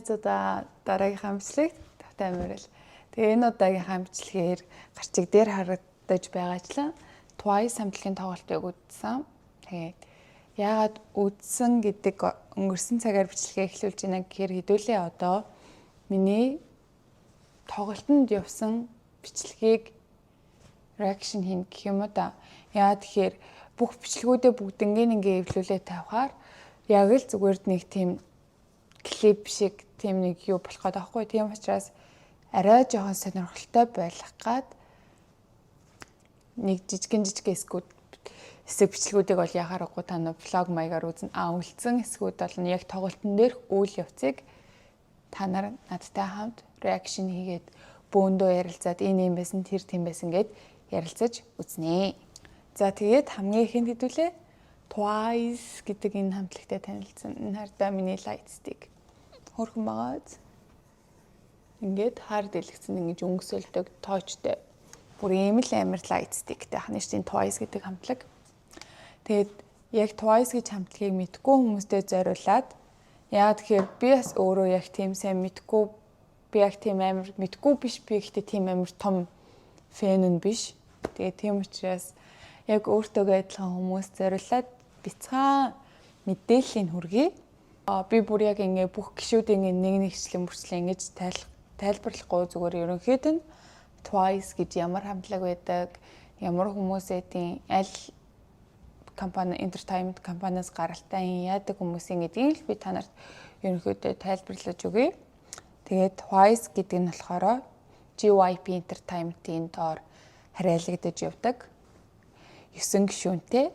найзуудаа дараагийнхаа бичлэгт тавтай амирал. Тэгээ энэ удаагийнхаа бичлэгээр гарчиг дээр харагдаж байгаачлан Twice хамтлагийн тоглолтыг үзсэн. Тэгээд яагаад үзсэн гэдэг өнгөрсөн цагаар бичлэгээ эхлүүлж байна гэхээр хэдүүлээ одоо миний тоглолтод явсан бичлэгийг reaction хийн гэх юм уу да. Яагаад тэгэхээр бүх бичлэгүүдээ бүгднийг ингээ эвлүүлээ тавихаар яг л зүгээр нэг тийм клип шиг тийм нэг юу болох гээд байхгүй. Тийм учраас арай жоохон сонирхолтой байх гад нэг жижиг хэсэг бичлэгүүдийг бол яхаарахгүй та нар влог маягаар үзэн үлдсэн хэсгүүд бол яг тоглолтын дээрх үйл явцыг та нар надтай хамт реакшн хийгээд бөөндөө ярилцаад энэ юм байсан тэр тийм байсан гэд ярилцаж үзнэ. За тэгээд хамгийн ихэнд хэдүүлээ Twice гэдэг энэ хамтлагтай танилцсан. Энэ хардаа миний лайтстик хөрхөн байгаад ингээд хар дэлгэцэн ингэж өнгөсөлдөг тоочтой бүр ийм л амар лайтстиктэй хань штийн Twice гэдэг хамтлаг. Тэгээд яг Twice гэж хамтлагийг мэдгүй хүмүүстээ зориулаад яагаад тэгэхээр би бас өөрөө яг тийм сайн мэдгүй би яг тийм амар мэдгүй биш би ихтэй тийм амар том фэн нь биш. Тэгээд тийм учраас яг өөртөө адилхан хүмүүс зориулаад бяцхан мэдээллийг хүргэе. Би бүр яг ингэ бүх гişүүдийн нэг нэгчлэн бүрчлэн ингэж тайлбарлахгүй зүгээр ерөнхийд нь Twice гэж ямар хамтлаг байдаг, ямар хүмүүс эдийн аль компани entertainment компаниас гаралтай яадаг хүмүүсийн гэдгийг л би та нарт ерөнхийдөө тайлбарлаж өгье. Тэгээд Twice гэдэг нь болохоор JYP Entertainment-ийн доор хариалагдаж явдаг 9 гишүүнтэй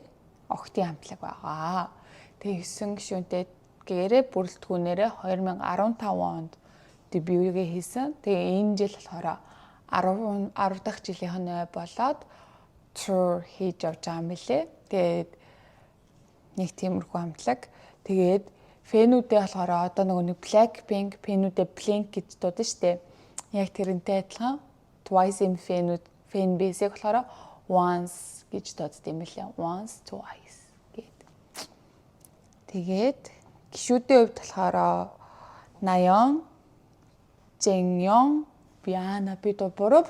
охтын хамтлаг байгаа. Тэгээ 9 гишүүнтэй гэрээ бүрэлдэхүүнээрээ 2015 онд дебютгээ хийсэн. Тэгээ энэ жил болохоор 10 дахь жилийн ой болоод tour хийж явж байгаа юм билэ. Тэгээд нэг тиймэрхүү хамтлаг. Тэгээд фэнүүдээ болохоор одоо нэг Blackpink, фэнүүдээ Blink гэж дуудана штэ. Яг тэрнтэй адилхан Twice-ийн фэн бейсийг болохоор Once гэж дууддаг юм билээ. Once, Twice гэд. Тэгээд гişүүдийн хувьд болохоор Nayeon, Jonghyun, Biana би буруу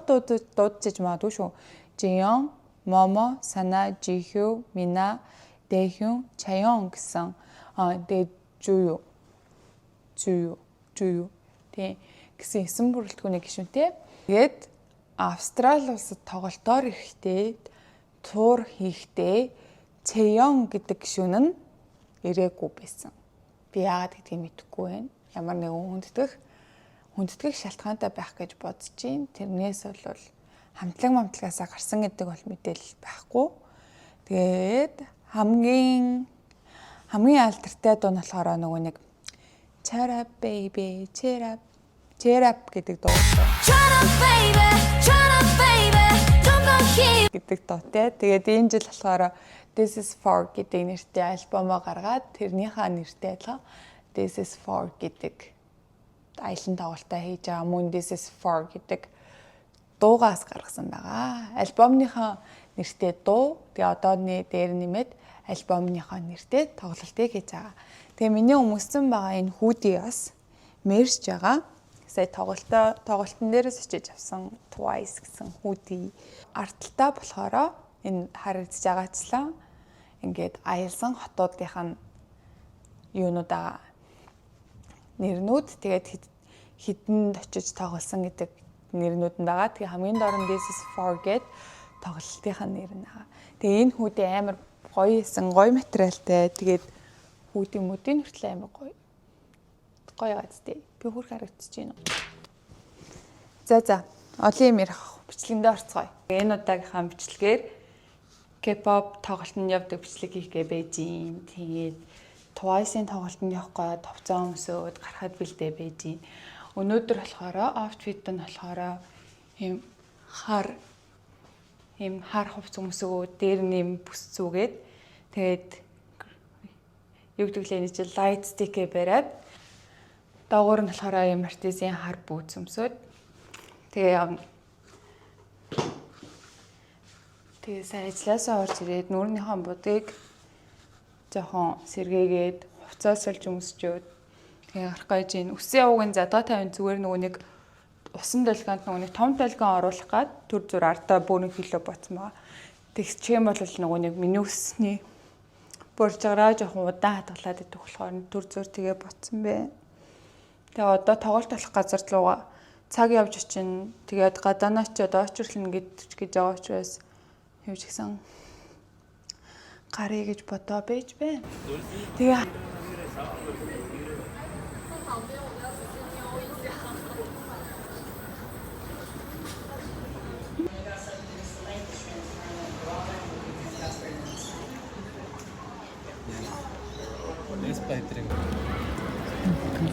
дуудчих магадгүй шүү. Jonghyun, Momo, Sana, Jihyo, Mina, Daehyun, Chaeyoung гэсэн тэгээд Juyu тэг гэсэн 9 бүрэлдэхүүний гишүүнтэй. Тэгээд Австрали улсад тоглолтоор ирэхдээ тур хийхдээ Chaeyoung гэдэг гишүүн нь ирээгүй байсан. Би яагаад гэдгийг мэдэхгүй байна. Ямар нэгэн хүндэтгэх шалтгаантай байх гэж бодож байна. Тэрнээс бол хамтлагаасаа гарсан гэдэг бол мэдээлэл байхгүй. Тэгээд хамгийн алдартай дуу нь болохоор нэг Cheer up baby, cheer up гэдэг дуу. гэдэг дуутай. Тэгээд энэ жил болохоор This is for гэдэг нэртэй альбомоо гаргаад тэрнийхээ нэртэй адилхан This is for гэдэг аялан тоглолтоо хийж байгаа. Мөн This is for гэдэг дуугаас гаргасан байгаа. Альбомныхаа нэртэй дуу. Тэгээ одоо дээр нэмээд альбомныхаа нэртэй тоглолтыг хийж байгаа. Тэгээ миний өмссөн байгаа энэ хүүдий бас мерч байгаа. Сая тоглолтын дээрээс очиж авсан Twice гэсэн хүүдий. Арталтаа болохоор энэ харагдаж байгаачлаа. Ингээд аялсан хотуудынхаа юунуудаа нэрнүүд тэгээд хідэнд очиж тоглосон гэдэг нэрнүүд нь байгаа. Тэгээ хамгийн доор нь This is for гэд тоглолтынхаа нэр нь байгаа. Тэгээ энэ хүүдээ амар гоё исэн, гоё материалтай. Тэгээд хүүдийн мөдийн хүртэл амар гоё газтэй. Би хөрх харагдаж байна. За олон юм ярих бичлэгэндээ орцгоё. Энэ удаагийнхаа бичлэгээр K-pop тоглолтод явдаг бичлэг хийгээ байж юм. Тэгээд Twice-ийн тоглолтод явахгүй товцоо өмсөөд гарахад бэлдээ байж юм. Өнөөдөр болохоор outfit нь болохоор ийм хар хувц өмсгөө дээр нэм бүс зүгээд тэгээд юу гэдэг лээ нэг light stick-ээ бариад доогуур нь болохоор ийм артизийн хар бүүц өмсөд тэгээ сайн ажилласаа орж ирээд нүүрнийхэн будыг жоохон сэргээгээд хувцас олж өмсчөөд Тэгээ гарах гэж байна. Үсээ уугийн задгаа тавин зүгээр нөгөө нэг усан долгионд нөгөө нэг том долгион оруулах гад төр зүр ардаа бүрэн хилөө боцсон байгаа. Тэгс чим бол нөгөө нэг миний үсний боржгараа жоохон удаан хадгалаад идэх болохоор төр зүр тэгээ боцсон бэ. Тэгээ одоо тоглолт болох газар руугаа цаг явж очин. Тэгээд гадаанаас ч одоо очирлно гэж байгаа учраас юу ч гэсэн гарыг гэж бодоо байж бэ. Тэгээ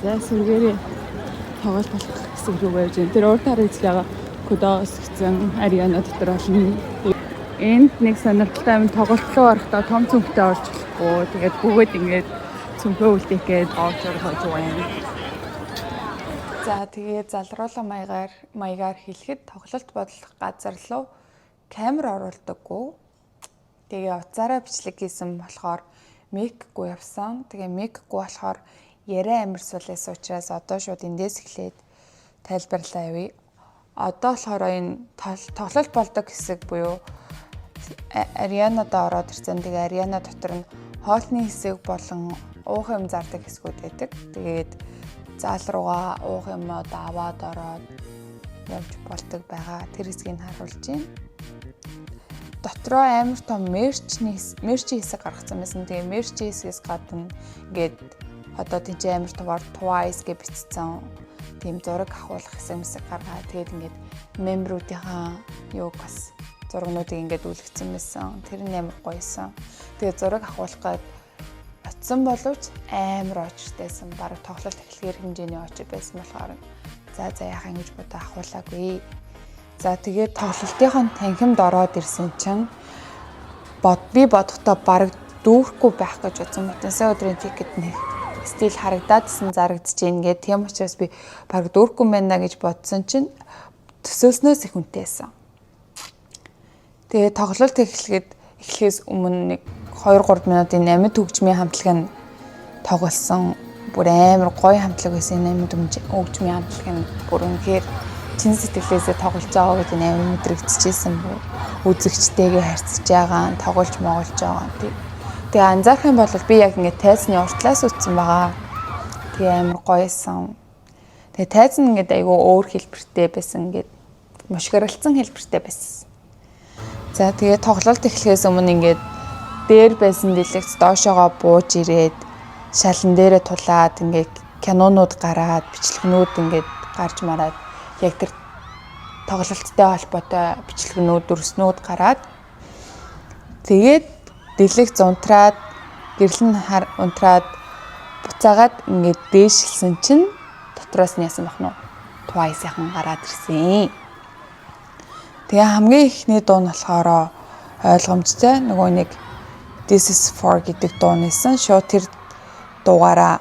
За сүргээрээ тоглолт болох хэсэг рүү явж байна. Тэр урд хараа эзлэгээ кодоос гэсэн Ариана дотор олно. Энд нэг сонирхолтой юм тоглолт руу орохдоо том цүнхтэй орж болохгүй. Тэгээд бүгд ингээд цүнхөө үлдээх гээд орж байна. За тэгээд залруулга маягаар хэлэхэд тоглолт бодлох газар руу камер оруулдаггүй. Тэгээ утсаараа бичлэг хийсэн болохоор микгүй явсан. Тэгээ микгүй болохоор яриа амарсуулсан учраас одоо шууд эндээс эхлээд тайлбарлаа явъя. Одоо болохоор энэ тоглолт болдог хэсэг буюу Арианада ороод ирсэн. Тэгээ Ариана дотор нь хоолны хэсэг болон уух юм зардаг хэсгүүд байдаг. Тэгээд зал руугаа уух юмуд аваад ороод явж болдог байгаа. Тэр хэсгийг харуулж байна. Дотроо амар том мерчийн хэсэг гаргацсан байсан. Тэгээ мерчийн хэсгээс гадна ингээд одоо тийч амар товар Twice гэж бичсэн тийм зураг авахулах хэсэг гаргаад тэгээд ингээд мембруудынхаа юуг бас зургнуудыг ингээд үлгэсэн байсан. Тэр нь амар гоёсэн. Тэгээд зураг авахулах гээд очсон боловч амар очртайсан. Бараг тоглолт эхлэхэр хэмжээний очр байсан болохоор за яах ингэж бодоо авахулаагүй. За тэгээд тоглолтынхон танхимд ороод ирсэн чинь би бодохдоо бараг дүүрхгүй байх гэж бодсон. Сая өдрийн тикет нэг стил харагдаадсэн зарагдаж гин гэх тийм учраас би бараг дүүрхгүй байна гэж бодсон чинь төсөөснөөс их үнэтэйсэн. Тэгээд тоглолт эхлэхээс өмнө нэг 2-3 минутын амьд хөгжмийн хамтлагын тоглосон. Бүр амар гоё хамтлаг байсан. Амьд хөгжмийн хамтлаг нь бүр үнэхээр чин сэтгэлээсээ тоглож байгаа гэдэг нь амар мэдрэгдчихсэн бүү. Үзэгчтэйгээ харьцаж байгаа, тоглож моголж байгаа. Тэгээ анзаарах юм бол би яг ингээд тайзны уртлаас үтсэн байгаа. Тэгээ амар гоёсэн. Тэгээ тайз нь ингээд айгүй өөр хэлбэртэй байсан. Ингээд мушгиралцсан хэлбэртэй байсан. За тэгээ тоглолт эхлэхээс өмнө ингээд дээр байсан дэлгэц доошоогоо бууж ирээд шалан дээрээ тулаад ингээд кинонууд гараад бичлэгнүүд ингээд гарч мараад яг тэр тоглолттой холбоотой бичлэгнүүд дүрснүүд гараад тэгээд дэлгэц унтраад гэрэл нь унтраад буцаагаад ингээд дээшилсэн чинь дотроос нь ясан бах нь Twice-ийн гараад ирсэн. Тэгээ хамгийн ихний дуу нь болохоор ойлгомжтой нөгөө нэг This is for гэдэг дуу нэсэн. Шууд тэр дуугаараа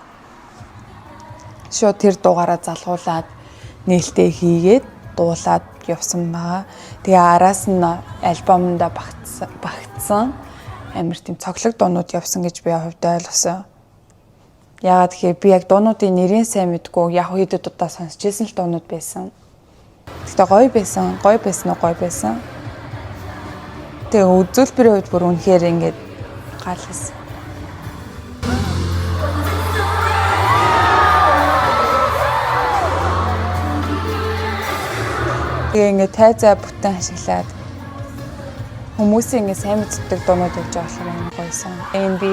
залгуулад нээлттэй хийгээд дуулаад явсан байгаа. Тэгээ араас нь альбомонда багтсан амар тийм цоглог дуунууд явсан гэж би хувьдаа ойлгосон. Яагаад гэхээр би яг дуунуудын нэрийг сайн мэдгүй яг хэд удаа сонсч байсан л дуунууд байсан. Тэгтээ гоё байсан. Тэгээ үзүүлбэрийн хувьд бүр үнэхээр ингээд гал хэсэн. Тэгээ ингээд тайзаа бүтэн ашиглаад хүмүүсийн ингээд сайн мэддэг дуунууд явж байгаа болохоор амар гоёсэн. Би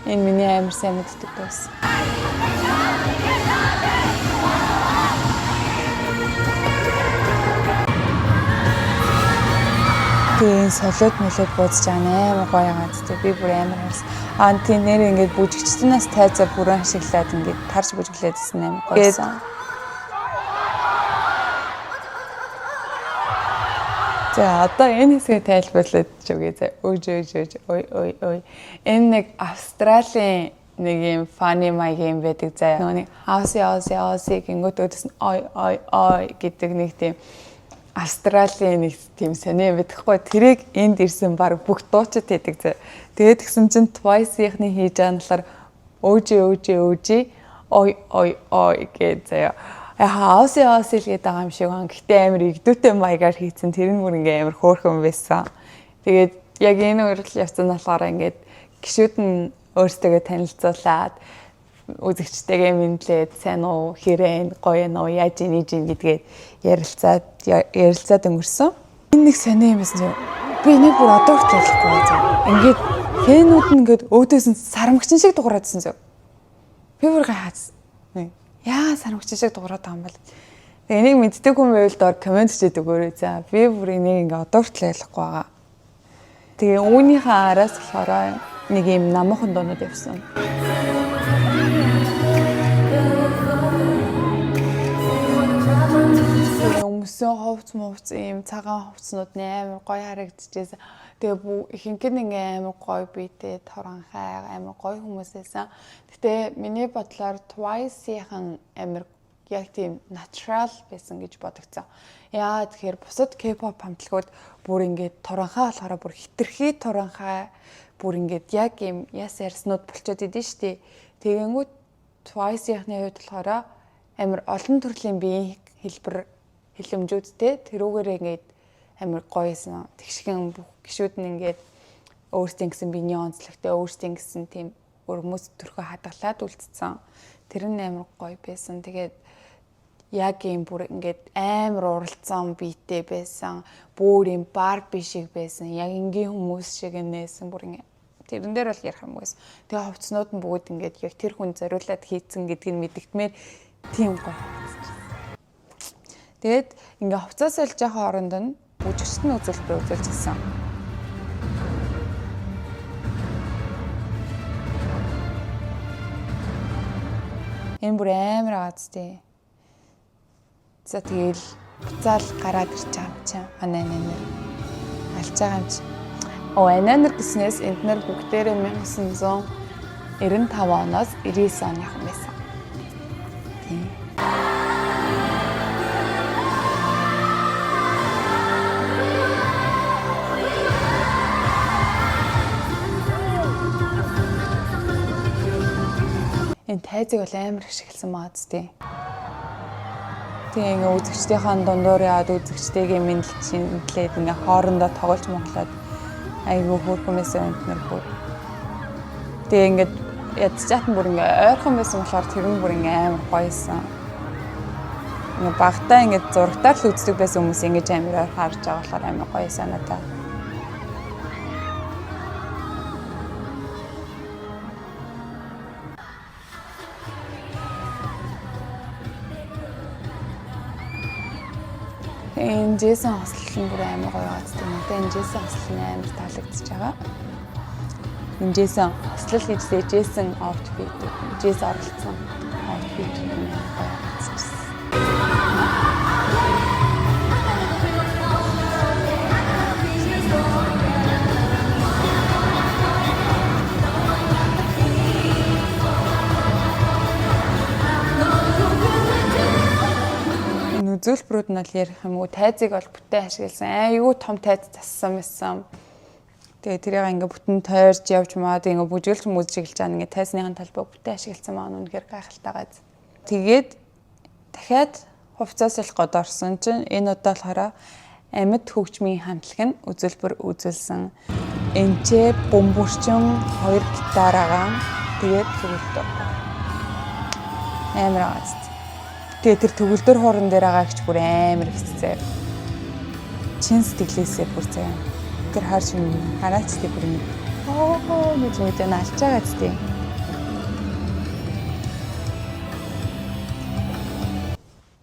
энэ миний амар сайн мэддэг байсан. Тэгээ солиод бууцж байгаа амар гоё байгаа зү. Би бүр амар харсан. Тийм нэр ингээд бүжигчдэнээс тайзаа бүрэн ашиглаад ингээд тарж бүжиглээдсэн амар гоёсэн. За одоо энэ хэсгийг тайлбарлаад өгье. Ой. Энэ нэг Австралийн нэг юм funny game байдаг заяа. Нөгөө нэг Aussie гингүүд өдөөс нь ой гэдэг нэг тийм Австралийн нэг тийм сони мэдхгүй тэрийг энд ирсэн баг бүх дуучид байдаг зэ. Тэгээд гисэн чинь Twice-ийнхний хийж аналаар өөжи ой гэж заяа. Хауси л гээд байгаа юм шиг байна. Гэхдээ амар игдүүтэй маягаар хийцэн тэр нь бүр ингээ амар хөөрхөн байсан. Тэгээд яг энэ үргэлж явсан болохоор ингээд гişүүд нь өөрсдөө танилцуулаад үзэгчтэйгээ мэдлээд сайн уу хэрэг гоё нөө яаж ийж гэдгээ ярилцаад өнгөрсөн. Энэ нэг сони юм байсан. Би нэг бүр одоо хүртэл ялахгүй байсан. Ингээд фэнүүд нь ингээд өөдөөс нь сармагчин шиг дугаараадсэн зөө. Би бүр гайхаад. Яа сармагчин шиг дугаараад байгаа юм бол. Тэгээ энийг мэддэг хүн байвал доор комент хийдэг өгөөрэй. За би бүр энийг ингээд одоо хүртэл ялахгүй байгаа. Тэгээ үүнийхээ араас болохоор нэг юм намхан дуунууд явсан. Өмсөн хувц ийм цагаан хувцнууд амар гоё харагдчихсэн. Тэгээ ихэнх нь ингээ амар гоё биетэй торонхай амар гоё хүмүүс байсан. Гэтэ миний бодлоор Twice-ийн амар яг тийм natural байсан гэж бодогцсон. Яа тэгэхээр бусад K-pop хамтлагууд бүр ингээд торонхай болохоор бүр хитрхи торонхай бүр ингээд яг юм яс ярьснууд болчиход идэв штэ. Тэгэнгүүт Twice-ийн хувьд болохоор амар олон төрлийн биеийн хэлбэр хилэмжүүдтэй тэрүүгээр ингээд амар гоёсэн. Тэгшхэн бүх гişүүд нь ингээд өөрсдийн гэсэн биений онцлогтой өөрсдийн гэсэн тийм өрмөс төрхөө хадгалаад үлдсэн. Тэр нь амар гоё байсан. Тэгээд яг юм бүр ингээд амар уралцсан биетэй байсан. Бүр юм Барби шиг байсан. Яг энгийн хүмүүс шиг нээсэн бүр ингээд тэрэн дээр бол ярих юм байсан. Тэгээ хувцснууд нь бүгд ингээд яг тэр хүн зориулаад хийцэн гэдгийг мэдгдмээр тийм гоё. Тэгээд ингээ хувцас олж байгаа хооронд нь үжигчт нь үзүүлбэр үзүүлж гисэн. Энэ бүр амар аазтай. За тэгэл буцаал гараад ирч байгаа юм чинь. Манай нэнэр алж байгаа юм чинь. Нэнэр гэснээс энд нар бүгдээрээ 1995 оноос 99 оных юм байсан. Тийм. Энэ тайзыг бол амар их шиглсэн маадтэй. Тэгээ ингээ үзэгчдийн дундуур яад үзэгчтэйгээ мэдлээд ингээ хоорондоо тоглож моглоод айгүй хөөрхөн байсан энэ бүр. Тэгээ ингээ ядчаат нь бүр ингээ ойрхон байсан болохоор тэр нь бүр ингээ амар гоёсэн. Ингээ багтаа ингээ зурагтаар л үздэг байсан хүмүүс ингээ амар харж байгаа болохоор амар гоёсэн надаа. Энэ Джейсон хослол нь бүр амар гоё байцтай. Надад энэ Джейсон хослол нь амар таалагдчихж байгаа. Энэ Джейсон хослол гэжтэй Джейсон outfit, Джейсон оролцсон outfit нь амар гоё байцчихсан. Үзүүлбэрүүд нь л ярих юм уу тайзыг бол бүтэн ашигласан. Айгүй том тайз зассан байсан. Тэгээ тэрийг ингээ бүтэн тойрж явж маад ингээ бүжгэлж мөжиглж байгаа ингээ тайзныхын талбай бүтэн ашигласан маань үнэхээр гайхалтайгаа. Тэгээд дахиад хувцас олох гээд орсон чинь энэ удаа болохоор амьд хөгжмийн хамтлаг нь үзүүлбэр үзүүлсэн. Энчээ бөмбөрчин 2 гитараагаа тэгээд төгөлдөр. Амар аст. Тэгээ тэр төгөлдөр хоорон дээр байгаа гэж бүр амар хэцээ. Чин сэтгэлээсээ бүр заяа. Тэр харж хараач тий бүр юм. Гэж мэдэн алж байгаа ч тий.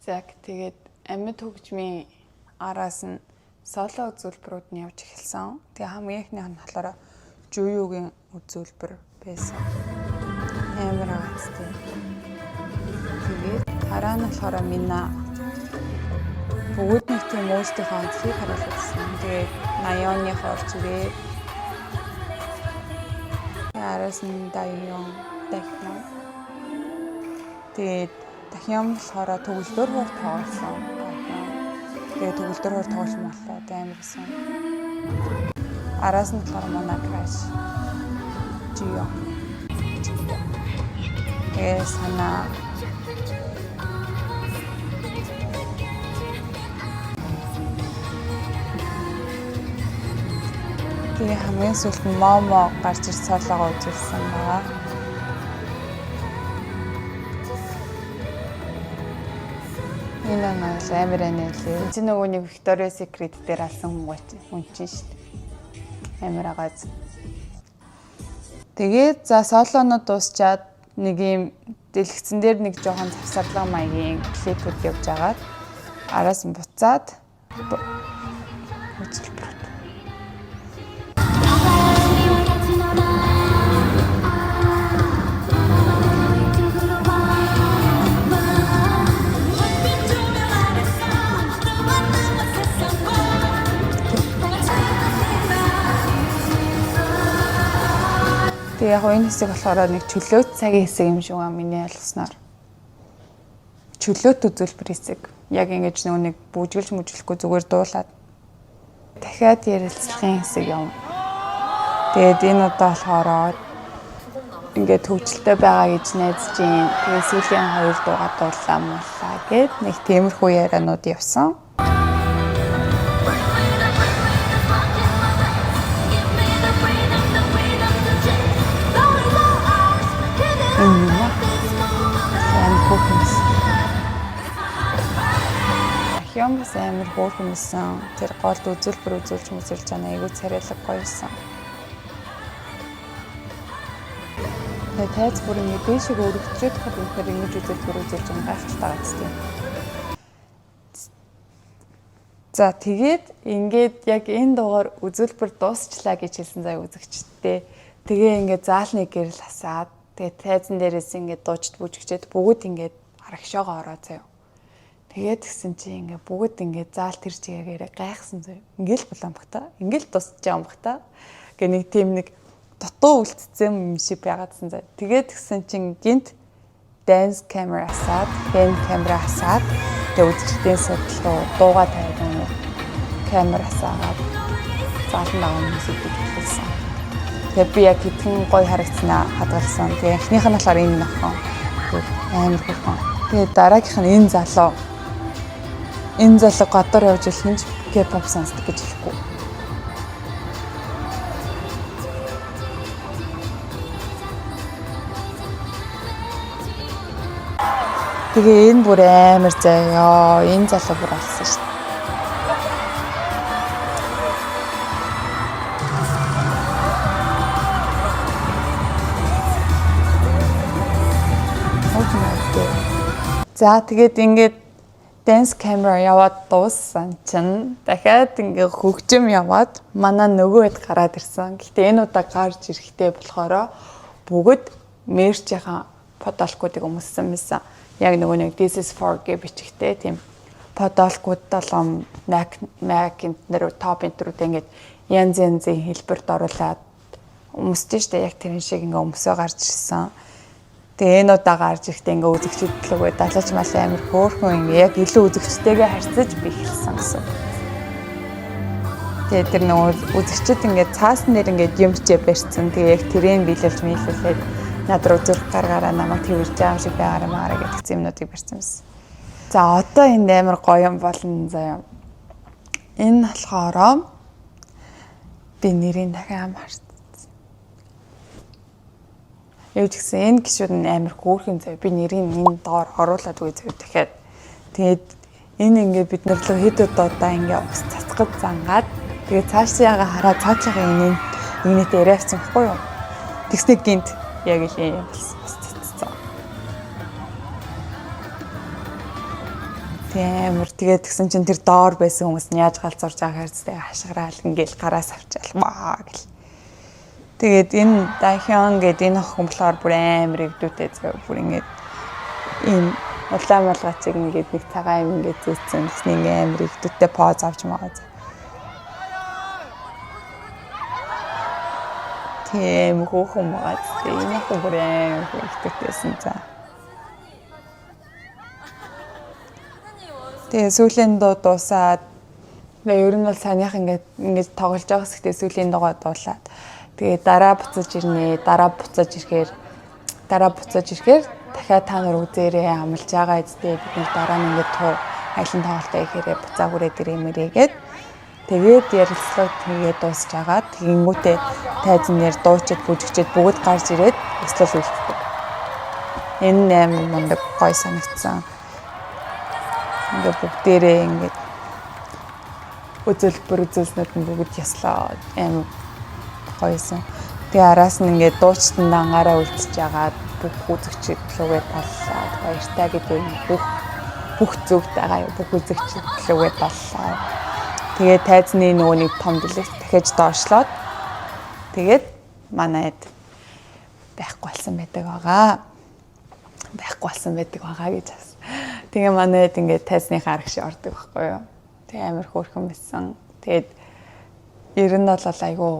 За тэгээд амьд хөгжмийн араас нь соло үзүүлбэрүүд нь явж эхэлсэн. Тэгээ хамгийн ихнийх нь болохоор Жуюгийн үзүүлбэр байсан. Амар аастай. Тэгээд хараа нь болохоор Мина бүгд нэг тийм өөрсдийнхөө онцлогийг харуулсан. Тэгээд Наёны хорч ирээ. Араас нь Дайон Дахин. Тэгээд Дахин болохоор төгөлдөр хурд тоглосон. Тэгээ төгөлдрөөр тоглох боллоо. Амар байсан. Араас нь болохоор манай краш. Жио. Санаа. Тэгээ хамгийн сүүлд нь Момо гарч ирж солоогоо үзүүлсэн байгаа. Энэ нэг амар анилээ. Энд нөгөө нэг Victoria's Secret дээр алсан хүн чинь шүү дээ. Амар агааз. Тэгээд за солонууд дуусчаад нэг юм дэлгэцэн дээр нэг жоохон завсарлага маягийн клипүүд явж агаад араас нь буцаад үзэлбэр. Тэгээ яг энэ хэсэг болохоор нэг чөлөөт цагийн хэсэг юм шиг аа миний ойлгосноор. Чөлөөт үзүүлбэр хэсэг. Яг ингэж нэг бүжгэлж мүжлэхгүй зүгээр дуулаад дахиад ярилцлагын хэсэг юм. Тэгээд энэ удаа болохоор ингээд төвчлөлтэй байгаа гэж найдаж байна. Тэгээд сүүлийн 2 дугаар дуулаа муулаа гэд нэг тиймэрхүү ярианууд явсан. Ямс амар хөөрхөнсөн. Тэр голд үзүүлбэр үзүүлж мүсэлж байгаа айгуу царайлаг гоёсэн. Тэгээд тайз бүр ингэ дэшиг өргөчөөд хадгалахаар ингэж үзүүлбэр үзүүлж байгаа гайхалтай байгаа юм. За тэгээд ингээд яг энэ дугаар үзүүлбэр дуусчлаа гэж хэлсэн заяа үзэгчтэй. Тэгээ ингээд заалны гэрэл хасаад тэгээд тайзан дээрээс ингээд дуужд бүжигчээд бүгд ингээд арагшоогоо ороо заяа. Тэгээд гисэн чи ингээ бүгд ингээ заал тэр чигээрээ гайхсан зөө. Ингээл булан багтаа. Ингээл тусч байгаа юм багтаа. Гэ нэг тийм нэг дутуу үлдсэн юм шиг байгаадсан зөө. Тэгээд гисэн чин гинт dance camera асаад, hand camera асаад тэгээд үзэгчдийн сэтл рүү дууга тавиад камер асаагаад заална хүмүүсийг хэлсэн. Тэгээд би яг хэдхэн гоё харагдсанаа хадгалсан. Тэгээд эхнийх нь болохоор энэ нөхөн. Амар хөөрхөн. Тэгээд дараагийнх нь энэ залуу. Энэ залуу гадар явж ирсэн ч K-pop сонсдог гэж хэлэхгүй. Тэгээ энэ бүр амар заяа. Энэ залуу бүр алсан шүү дээ. За тэгээд ингээд dance camera яваад дууссан чинь дахиад ингээ хөгжим яваад манай нөгөөд гараад ирсэн. Гэхдээ энэ удаа гарч ирэхтэй болохоор бүгд мерчийн подолкуудыг өмссөн байсан. Яг нөгөө нэг this is for гэж бичгтэй тийм подолкууд 7 Mac энтер топ энтерүүд ингээд янз янзын хэлбэрт оруулаад өмсдөө штэ яг тэрэн шиг ингээ өмсөө гарч ирсэн. Тэгээ энэ удаа гарч ирэхдээ ингээ үзэгчд лүгээ далаж мал амар хөөрхөн ингээ яг илүү үзэгчтэйгээ харьцаж би хэлсэн гэсэн. Тэгээ тэр нөгөө үзэгчд ингээ цаасан дээр ингээ юм чэ барьцсан. Тэгээ яг тэрийг биелэлж нийлүүлээд над руу зүрх гаргаараа намайг тэрж байгаа юм шиг байгаараа маараа гэдэг юмнуудыг барьсан байсан. За одоо энэ амар гоё юм болно заяа. Энэ болохоор би нэрийн дахин амарч явж гисэн энэ гişүүд нь амар хөөрхөн зав. Би нэрийг энэ доор оруулаад үгүй зав дахиад. Тэгээд энэ ингээ бид нар л хэд удаа ингээ ус цацгад зангаад тэгээд цаашаагаа хараад цаашаагаа энэтэй яриавсан байхгүй юу? Тэгснэ гинт яг л юм болсон. Тэмэр тэгээд тэгсэн чинь тэр доор байсан хүмүүс нь яаж галзуурж байгаа хэрцтэй хашгираал ингээл гараас авчаал маа гэл. Тэгээд энэ Дахион гэдэг энэ охин болохоор бүр амар игдүүтэй зав бүр ингээд ийм улаан малгацыг ингээд нэг цагаан юм ингээд зүүцсэн гэсэн ингээд амар игдүүтэй поз авч байгаа. Тийм хөөхөн байгаа. Энэ охин бүр амар игдүүтэйсэн за. Тэгээ сүүлийн дуу дуусаад Тэгээ ер нь бол санийх ингээд тоглож байгаа хэсэгтээ сүүлийн дугаар дуулаад тэгээ дараа буцаж ирнэ. Дараа буцаж ирэхээр дахиад та нар үзээрээ амлаж байгаа эцтэй бид нар дараа нь ингээд аялан тоглолтоо ихээр буцаа хүрээд ирэмээрээгээд тэгээд ярилцлага тэгээд дуусж агаад тэгэнгүүтээ тайз нэр дуучид бүжигчид бүгд гарч ирээд өслөл үлддэг. Энэ амар мундаг гой санагдсан. Ингээд бүгдээрээ ингээд үзүүлснүүд нь бүгд яслаа амар гойсон. Тэгээ араас нь ингээд дуучтанд ангаараа үлдчихэж агаад бүх үзэгчид лүгээ таллаа. Баяртай гэдэг бүх зүгт байгаа бүх үзэгчид лүгээ таллаа. Тэгээ тайзны нөгөө нэг том дэлгэх дахиж доошлоод тэгээд манайд байхгүй болсон байдаг гэж бас. Тэгээ манайд ингээд тайзныхаа арга шиг ордог байхгүй юу. Тэгээ амар хөөрхөн байсан. Тэгээд ер нь бол айгүй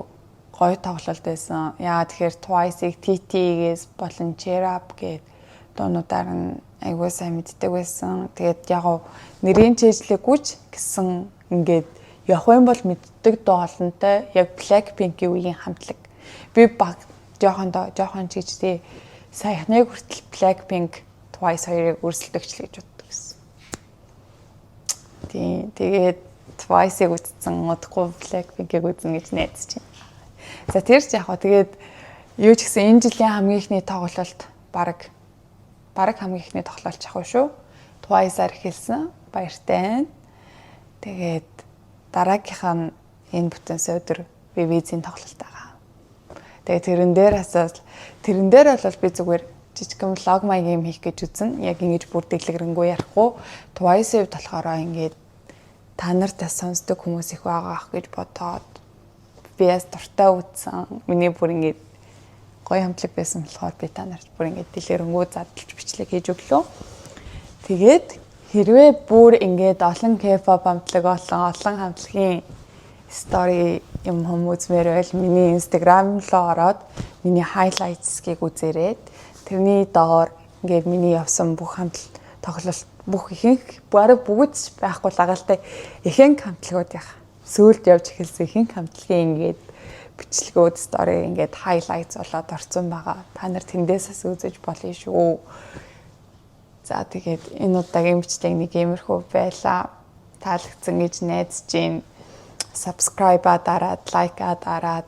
гоё тоглолт байсан. Яа тэгэхээр Twice-ийг TT-гээс болон Cheer Up гээд дуунуудаар нь айгүй сайн мэддэг байсан. Тэгээд яг нэрийн чэйжлэггүй ч гэсэн ингээд явах юм бол мэддэг доолнтой яг Blackpink-ийн үеийн хамтлаг. Би баг жоохон ч гэжтэй саяхны хүртэл Blackpink Twice хоёрыг өрсөлдөгч л гэж боддог гэсэн. Тэгээд Twice-ыг үзсэн удахгүй Blackpink-ийг үзнэ гэж найдаж байна. За тэр ч яг тэгээд юу ч гэсэн энэ жилийн хамгийн ихний тоглолт баг хамгийн ихний тоглолт ах шүү. Twice-аар эхэлсэн. Баяртай. Тэгээд дараагийнх нь энэ бүтэнс өдөр Вивизийн тоглолт байгаа. Тэгээд тэрэн дээр бол би зүгээр жижигхэн влог маягийн хийх гэж үзэн. Яг ингэж бүр дэлгэрэнгүй ярихгүй. Twice-ийг болохоор ингээд та нартай сонсдог хүмүүс их байгаа ах гэж бодоод биэс дуртай үзсэн. Миний бүр ингээд гоё хамтлаг байсан болохоор би та нарт бүр ингээд дэлгэрэнгүй задлж бичлэг хийж өглөө. Тэгээд хэрвээ бүр ингээд олон K-pop хамтлаг олон хамтлагийн стори юм хүмүүзмээр байл миний Instagram руу ороод миний highlights-ыг үзээрэй. Тэрний доор ингээд миний явсан бүх тоглолт бүх ихэнх бүгд байхгүй лагалтай ихэнх хамтлагууд яах. Сүүлд явж эхэлсэн ихэнх хамтлагийн ингээд бичлэгүүд стори ингээд highlights болоод орсон байгаа. Та нар тэндээсээс үзэж болно шүү. За тэгээд энэ удаагийн бичлэг нэг иймэрхүү байлаа. Таалагдсан гэж найдаж байна. Subscribe-а дараад, like-а дараад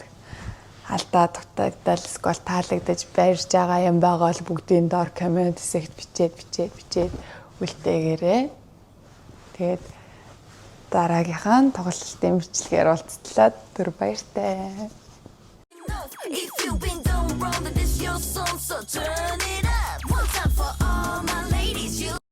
алдаа дутагдал эсвэл таалагдаж баярж байгаа юм байгаа бол бүгдийн доор коммент хэсэгт бичээд үлдээгээрэй. Тэгээд дараагийнхаа тоглолтын бичлэгээр уулзтлаа. Түр баяртай.